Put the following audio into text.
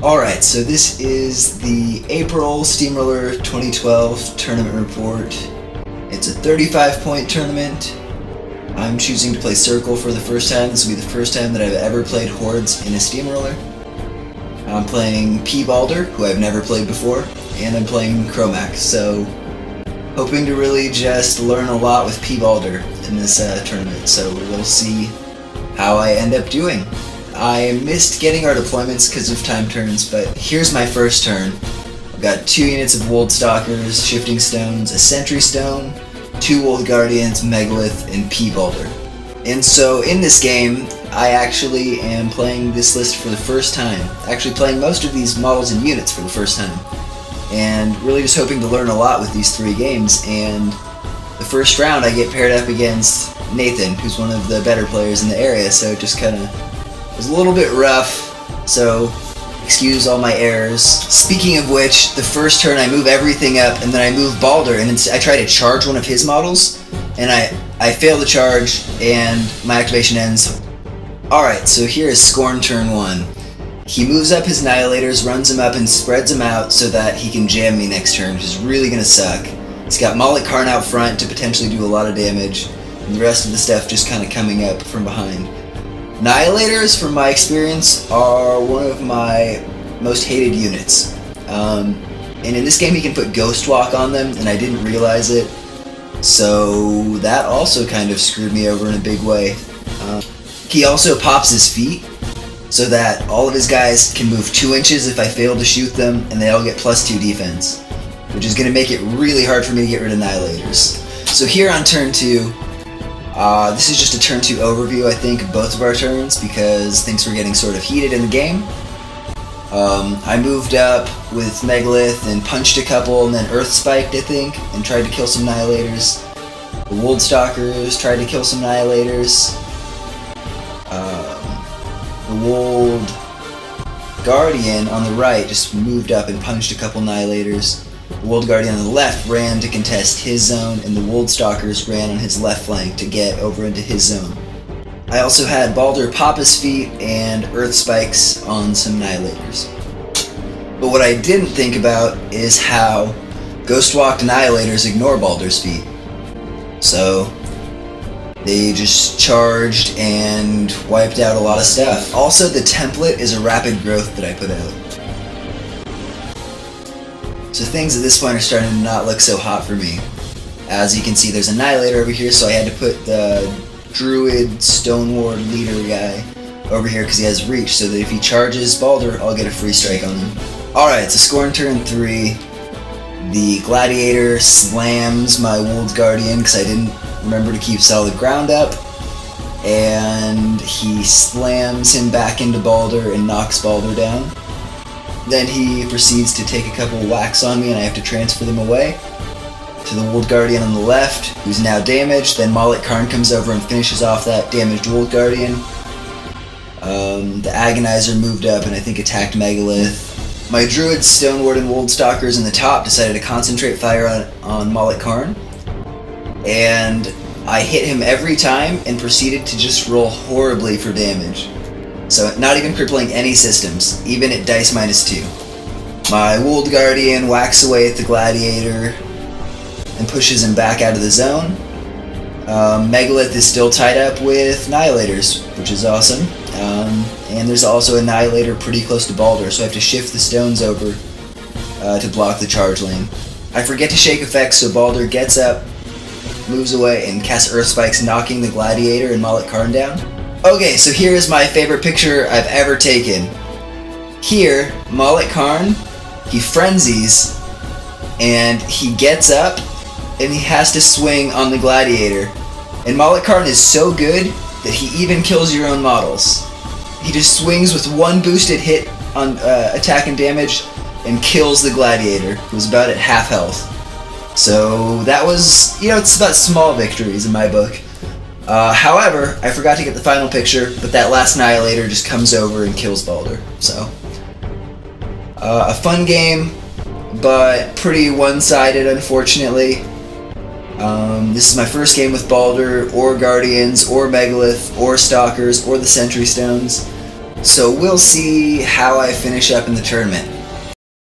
Alright, so this is the April Steamroller 2012 tournament report. It's a 35-point tournament. I'm choosing to play Circle for the first time. This will be the first time that I've ever played Hordes in a Steamroller. I'm playing pBaldur, who I've never played before, and I'm playing Chromac, so hoping to really just learn a lot with pBaldur in this tournament, so we'll see how I end up doing. I missed getting our deployments because of time turns, but here's my first turn. I've got 2 units of Wold Stalkers, Shifting Stones, a Sentry Stone, 2 Wold Guardians, Megalith, and pBaldur. And so in this game, I actually am playing this list for the first time. Actually playing most of these models and units for the first time. And really just hoping to learn a lot with these 3 games. And the first round I get paired up against Nathan, who's one of the better players in the area, so it just kinda was a little bit rough, so excuse all my errors. Speaking of which, the first turn I move everything up, and then I move Baldur, and I try to charge one of his models, and I fail the charge, and my activation ends. Alright, so here is Scorn turn 1. He moves up his Annihilators, runs them up, and spreads them out so that he can jam me next turn, which is really gonna suck. He's got Malik Karn out front to potentially do a lot of damage, and the rest of the stuff just kinda coming up from behind. Annihilators, from my experience, are one of my most hated units. And in this game you can put Ghost Walk on them, and I didn't realize it. So that also kind of screwed me over in a big way. He also pops his feet, so that all of his guys can move 2 inches if I fail to shoot them, and they all get +2 defense, which is going to make it really hard for me to get rid of Annihilators. So here on turn 2, this is just a turn 2 overview, I think, of both of our turns, because things were getting sort of heated in the game. I moved up with Megalith and punched a couple, and then Earth Spiked, I think, and tried to kill some Annihilators. The Wold Stalkers tried to kill some Annihilators. The Wold Guardian on the right just moved up and punched a couple Annihilators. The Wold Guardian on the left ran to contest his zone, and the Wold Stalkers ran on his left flank to get over into his zone. I also had Baldur pop his feet and Earth Spikes on some Annihilators. But what I didn't think about is how Ghost Walked Annihilators ignore Baldur's feet. So they just charged and wiped out a lot of stuff. Also, the template is a rapid growth that I put out. So things at this point are starting to not look so hot for me. As you can see, there's an Annihilator over here, so I had to put the Druid Stone Ward leader guy over here because he has reach, so that if he charges Baldur, I'll get a free strike on him. Alright, so Scorn turn 3. The Gladiator slams my Wold Guardian because I didn't remember to keep solid ground up, and he slams him back into Baldur and knocks Baldur down. Then he proceeds to take a couple whacks on me, and I have to transfer them away to the Wold Guardian on the left, who's now damaged. Then Malik Karn comes over and finishes off that damaged Wold Guardian. The Agonizer moved up and I think attacked Megalith. My Druid, Stone Ward, and Wold Stalkers in the top decided to concentrate fire on Malik Karn, and I hit him every time and proceeded to just roll horribly for damage. So not even crippling any systems, even at dice -2. My Wold Guardian whacks away at the Gladiator and pushes him back out of the zone. Megalith is still tied up with Annihilators, which is awesome. And there's also an Annihilator pretty close to Baldur, so I have to shift the stones over to block the charge lane. I forget to shake effects, so Baldur gets up, moves away, and casts Earth Spikes, knocking the Gladiator and Malik Karn down. Okay, so here is my favorite picture I've ever taken. Here, Malik Karn, he frenzies, and he gets up, and he has to swing on the Gladiator. And Malik Karn is so good that he even kills your own models. He just swings with 1 boosted hit on attack and damage, and kills the Gladiator, who's about at half health. So that was, you know, it's about small victories in my book. However, I forgot to get the final picture, but that last Annihilator just comes over and kills Baldur. So, a fun game, but pretty one-sided, unfortunately. This is my first game with Baldur, or Guardians, or Megalith, or Stalkers, or the Sentry Stones. So we'll see how I finish up in the tournament.